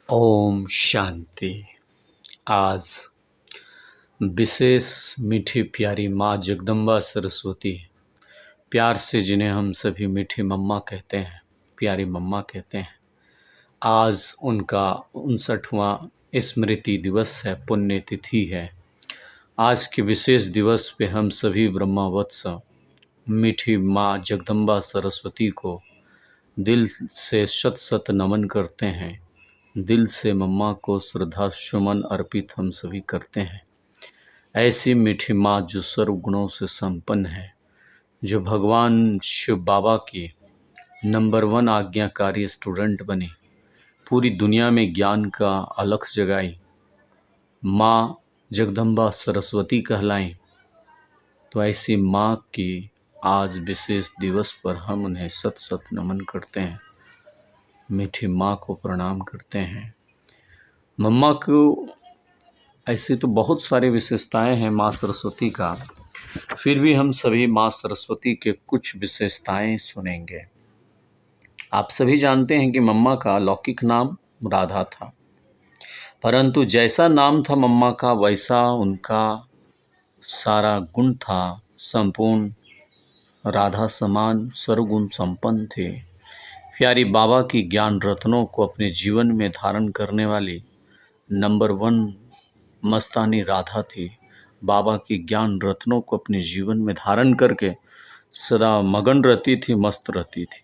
ओम शांति। आज विशेष मीठी प्यारी माँ जगदम्बा सरस्वती, प्यार से जिन्हें हम सभी मीठी मम्मा कहते हैं, प्यारी मम्मा कहते हैं, आज उनका 59वां स्मृति दिवस है, पुण्य तिथि है। आज के विशेष दिवस पे हम सभी ब्रह्मवत्स मीठी माँ जगदम्बा सरस्वती को दिल से शत शत नमन करते हैं। दिल से मम्मा को श्रद्धा सुमन अर्पित हम सभी करते हैं। ऐसी मीठी माँ जो सर्व गुणों से संपन्न है, जो भगवान शिव बाबा की नंबर 1 आज्ञाकारी स्टूडेंट बनी, पूरी दुनिया में ज्ञान का अलख जगाई, माँ जगदम्बा सरस्वती कहलाई। तो ऐसी माँ की आज विशेष दिवस पर हम उन्हें सत सत नमन करते हैं, मीठी माँ को प्रणाम करते हैं। मम्मा को ऐसी तो बहुत सारी विशेषताएं हैं माँ सरस्वती का, फिर भी हम सभी माँ सरस्वती के कुछ विशेषताएं सुनेंगे। आप सभी जानते हैं कि मम्मा का लौकिक नाम राधा था, परंतु जैसा नाम था मम्मा का वैसा उनका सारा गुण था। संपूर्ण राधा समान सर्वगुण संपन्न थे। प्यारी बाबा की ज्ञान रत्नों को अपने जीवन में धारण करने वाली नंबर 1 मस्तानी राधा थी। बाबा की ज्ञान रत्नों को अपने जीवन में धारण करके सदा मगन रहती थी, मस्त रहती थी।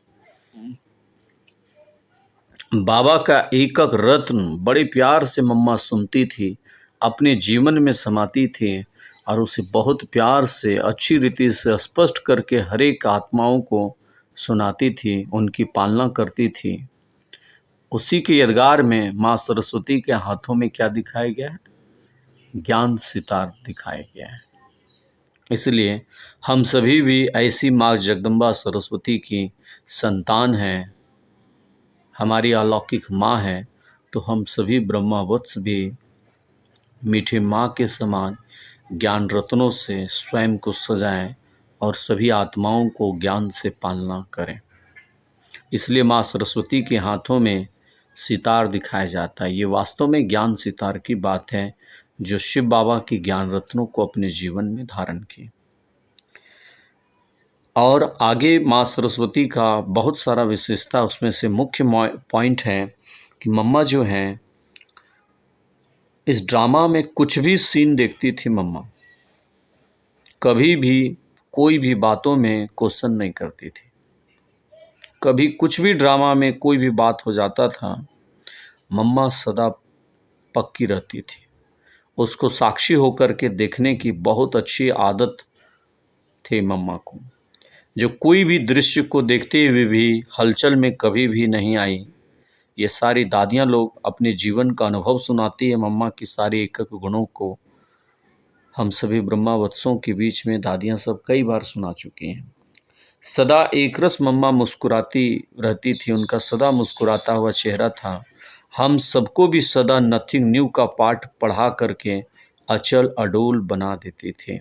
बाबा का एक एक रत्न बड़े प्यार से मम्मा सुनती थी, अपने जीवन में समाती थी और उसे बहुत प्यार से अच्छी रीति से स्पष्ट करके हर एक आत्माओं को सुनाती थी, उनकी पालना करती थी। उसी के यादगार में माँ सरस्वती के हाथों में क्या दिखाया गया है? ज्ञान सितार दिखाया गया है। इसलिए हम सभी भी ऐसी माँ जगदम्बा सरस्वती की संतान हैं, हमारी अलौकिक माँ है। तो हम सभी ब्रह्मवत्स भी मीठे माँ के समान ज्ञान रत्नों से स्वयं को सजाएं और सभी आत्माओं को ज्ञान से पालना करें। इसलिए माँ सरस्वती के हाथों में सितार दिखाया जाता है। ये वास्तव में ज्ञान सितार की बात है, जो शिव बाबा की ज्ञान रत्नों को अपने जीवन में धारण की। और आगे माँ सरस्वती का बहुत सारा विशेषता, उसमें से मुख्य पॉइंट है कि मम्मा जो हैं इस ड्रामा में कुछ भी सीन देखती थी मम्मा, कभी भी कोई भी बातों में क्वेश्चन नहीं करती थी। कभी कुछ भी ड्रामा में कोई भी बात हो जाता था, मम्मा सदा पक्की रहती थी। उसको साक्षी होकर के देखने की बहुत अच्छी आदत थी मम्मा को, जो कोई भी दृश्य को देखते हुए भी हलचल में कभी भी नहीं आई। ये सारी दादियाँ लोग अपने जीवन का अनुभव सुनाती है मम्मा की सारी एक एक गुणों को। हम सभी ब्रह्मवत्सों के बीच में दादियाँ सब कई बार सुना चुकी हैं। सदा एक रस मम्मा मुस्कुराती रहती थी, उनका सदा मुस्कुराता हुआ चेहरा था। हम सबको भी सदा नथिंग न्यू का पाठ पढ़ा करके अचल अडोल बना देते थे।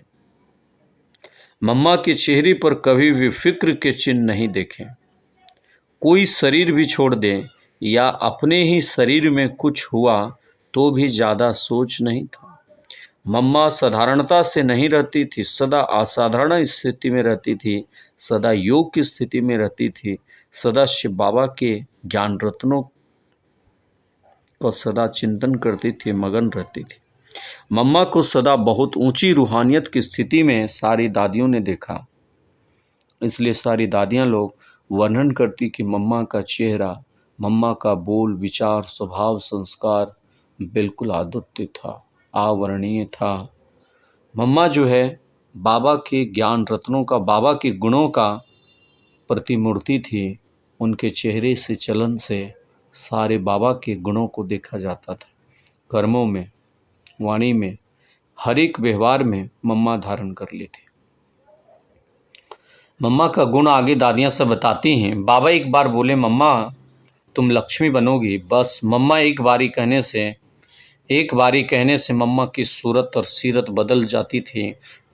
मम्मा के चेहरे पर कभी भी फिक्र के चिन्ह नहीं देखे। कोई शरीर भी छोड़ दे या अपने ही शरीर में कुछ हुआ तो भी ज़्यादा सोच नहीं था। मम्मा साधारणता से नहीं रहती थी, सदा असाधारण स्थिति में रहती थी, सदा योग की स्थिति में रहती थी, सदा शिव बाबा के ज्ञान रत्नों को सदा चिंतन करती थी, मगन रहती थी। मम्मा को सदा बहुत ऊंची रूहानियत की स्थिति में सारी दादियों ने देखा। इसलिए सारी दादियां लोग वर्णन करती कि मम्मा का चेहरा, मम्मा का बोल, विचार, स्वभाव, संस्कार बिल्कुल अद्वितीय था, अवर्णनीय था। मम्मा जो है बाबा के ज्ञान रत्नों का, बाबा के गुणों का प्रतिमूर्ति थी। उनके चेहरे से, चलन से सारे बाबा के गुणों को देखा जाता था। कर्मों में, वाणी में, हर एक व्यवहार में मम्मा धारण कर ली थी। मम्मा का गुण आगे दादियाँ सब बताती हैं। बाबा एक बार बोले, मम्मा तुम लक्ष्मी बनोगी। बस मम्मा एक बारी कहने से मम्मा की सूरत और सीरत बदल जाती थी।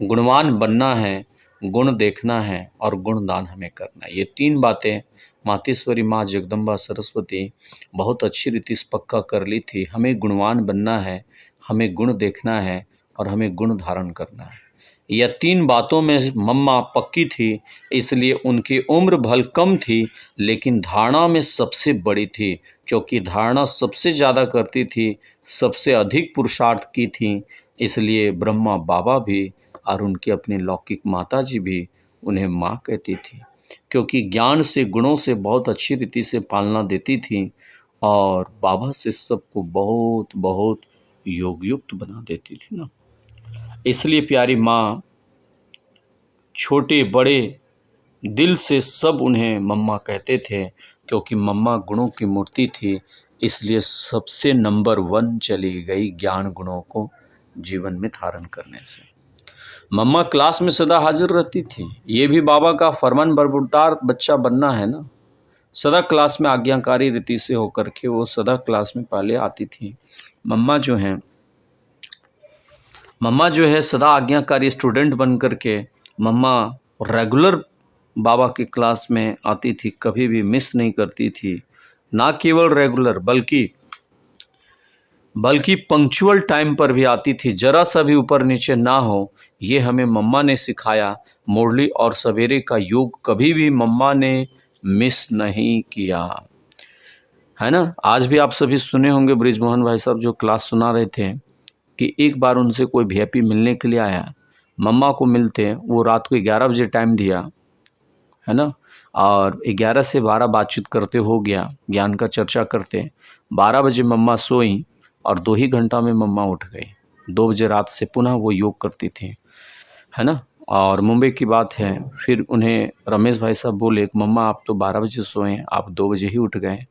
गुणवान बनना है, गुण देखना है और गुणदान हमें करना है। ये 3 बातें मातेश्वरी माँ जगदम्बा सरस्वती बहुत अच्छी रीति से पक्का कर ली थी, हमें गुणवान बनना है, हमें गुण देखना है और हमें गुण धारण करना है। यह 3 बातों में मम्मा पक्की थी, इसलिए उनकी उम्र भले कम थी लेकिन धारणा में सबसे बड़ी थी, क्योंकि धारणा सबसे ज़्यादा करती थी, सबसे अधिक पुरुषार्थ की थी। इसलिए ब्रह्मा बाबा भी और उनकी अपनी लौकिक माता जी भी उन्हें माँ कहती थी, क्योंकि ज्ञान से गुणों से बहुत अच्छी रीति से पालना देती थी और बाबा से सबको बहुत बहुत योगयुक्त बना देती थी ना। इसलिए प्यारी माँ छोटे बड़े दिल से सब उन्हें मम्मा कहते थे, क्योंकि मम्मा गुणों की मूर्ति थी। इसलिए सबसे नंबर 1 चली गई ज्ञान गुणों को जीवन में धारण करने से। मम्मा क्लास में सदा हाजिर रहती थी, ये भी बाबा का फरमान बरबरदार बच्चा बनना है ना। सदा क्लास में आज्ञाकारी रीति से होकर के वो सदा क्लास में पहले आती थी। मम्मा जो है सदा आज्ञाकारी स्टूडेंट बन करके मम्मा रेगुलर बाबा की क्लास में आती थी, कभी भी मिस नहीं करती थी। ना केवल रेगुलर बल्कि पंक्चुअल टाइम पर भी आती थी, जरा सा भी ऊपर नीचे ना हो। ये हमें मम्मा ने सिखाया। मुरली और सवेरे का योग कभी भी मम्मा ने मिस नहीं किया, है ना। आज भी आप सभी सुने होंगे ब्रिजमोहन भाई साहब जो क्लास सुना रहे थे कि एक बार उनसे कोई वीआईपी मिलने के लिए आया, मम्मा को मिलते वो रात को 11 बजे टाइम दिया, है ना, और 11 से 12 बातचीत करते हो गया, ज्ञान का चर्चा करते। 12 बजे मम्मा सोई और 2 ही घंटा में मम्मा उठ गई। 2 बजे रात से पुनः वो योग करती थी, है ना। और मुंबई की बात है, फिर उन्हें रमेश भाई साहब बोले कि मम्मा आप तो 12 बजे सोए, आप 2 बजे ही उठ गए।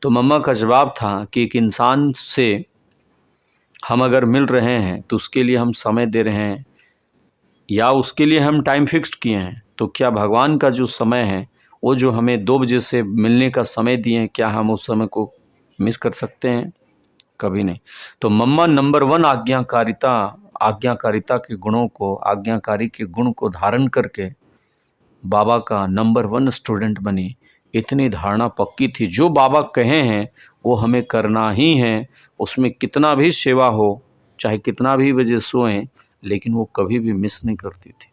तो मम्मा का जवाब था कि एक इंसान से हम अगर मिल रहे हैं तो उसके लिए हम समय दे रहे हैं या उसके लिए हम टाइम फिक्स्ड किए हैं, तो क्या भगवान का जो समय है वो जो हमें 2 बजे से मिलने का समय दिए हैं, क्या हम उस समय को मिस कर सकते हैं? कभी नहीं। तो मम्मा नंबर 1 आज्ञाकारिता के गुणों को, आज्ञाकारी के गुण को धारण करके बाबा का नंबर 1 स्टूडेंट बनी। इतनी धारणा पक्की थी, जो बाबा कहे हैं वो हमें करना ही है, उसमें कितना भी सेवा हो, चाहे कितना भी बजे सोएं, लेकिन वो कभी भी मिस नहीं करती थी।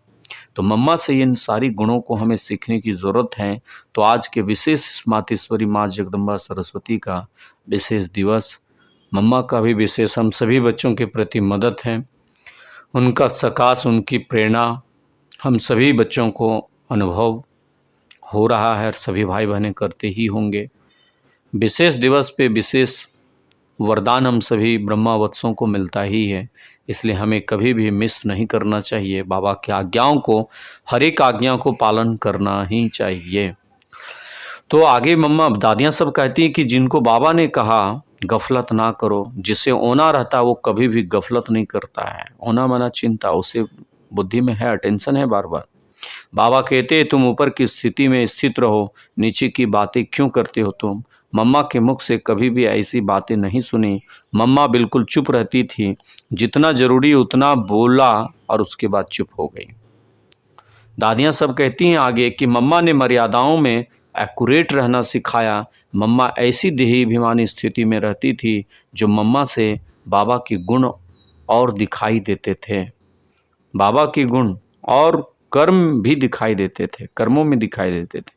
तो मम्मा से इन सारी गुणों को हमें सीखने की ज़रूरत है। तो आज के विशेष मातेश्वरी माँ जगदम्बा सरस्वती का विशेष दिवस, मम्मा का भी विशेष हम सभी बच्चों के प्रति मदद है। उनका सकाश, उनकी प्रेरणा हम सभी बच्चों को अनुभव हो रहा है और सभी भाई बहनें करते ही होंगे। विशेष दिवस पे विशेष वरदान हम सभी ब्रह्मावत्सों को मिलता ही है, इसलिए हमें कभी भी मिस नहीं करना चाहिए। बाबा की आज्ञाओं को, हर एक आज्ञा को पालन करना ही चाहिए। तो आगे मम्मा दादियाँ सब कहती हैं कि जिनको बाबा ने कहा गफलत ना करो, जिसे ओना रहता है वो कभी भी गफलत नहीं करता है। ओना माना चिंता, उसे बुद्धि में है, टेंशन है बार बार। बाबा कहते हैं तुम ऊपर की स्थिति में स्थित रहो, नीचे की बातें क्यों करते हो तुम। मम्मा के मुख से कभी भी ऐसी बातें नहीं सुनी। मम्मा बिल्कुल चुप रहती थी, जितना जरूरी उतना बोला और उसके बाद चुप हो गई। दादियाँ सब कहती हैं आगे कि मम्मा ने मर्यादाओं में एक्यूरेट रहना सिखाया। मम्मा ऐसी देहाभिमानी स्थिति में रहती थी जो मम्मा से बाबा के गुण और दिखाई देते थे, बाबा के गुण और कर्म भी दिखाई देते थे, कर्मों में दिखाई देते थे।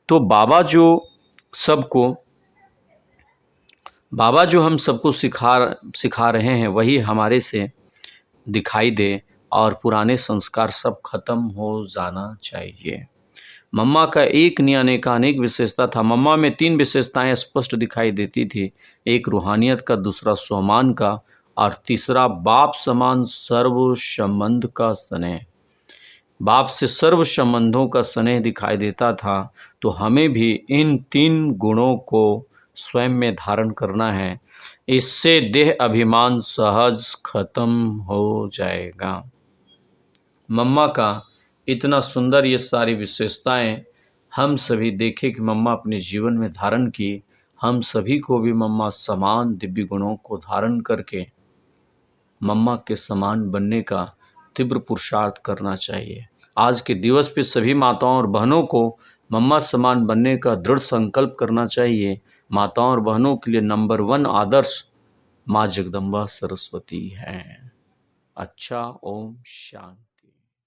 तो बाबा जो हम सबको सिखा रहे हैं वही हमारे से दिखाई दे और पुराने संस्कार सब खत्म हो जाना चाहिए। मम्मा का एक नहीं अनेक अनेक विशेषता था। मम्मा में 3 विशेषताएं स्पष्ट दिखाई देती थी, एक रूहानियत का, दूसरा स्वमान का और तीसरा बाप समान सर्व संबंध का स्नेह। बाप से सर्व संबंधों का स्नेह दिखाई देता था। तो हमें भी इन 3 गुणों को स्वयं में धारण करना है, इससे देह अभिमान सहज खत्म हो जाएगा। मम्मा का इतना सुंदर ये सारी विशेषताएं हम सभी देखें कि मम्मा अपने जीवन में धारण की। हम सभी को भी मम्मा समान दिव्य गुणों को धारण करके मम्मा के समान बनने का तीव्र पुरुषार्थ करना चाहिए। आज के दिवस पे सभी माताओं और बहनों को मम्मा समान बनने का दृढ़ संकल्प करना चाहिए। माताओं और बहनों के लिए नंबर 1 आदर्श माँ जगदम्बा सरस्वती हैं। अच्छा, ओम शांति।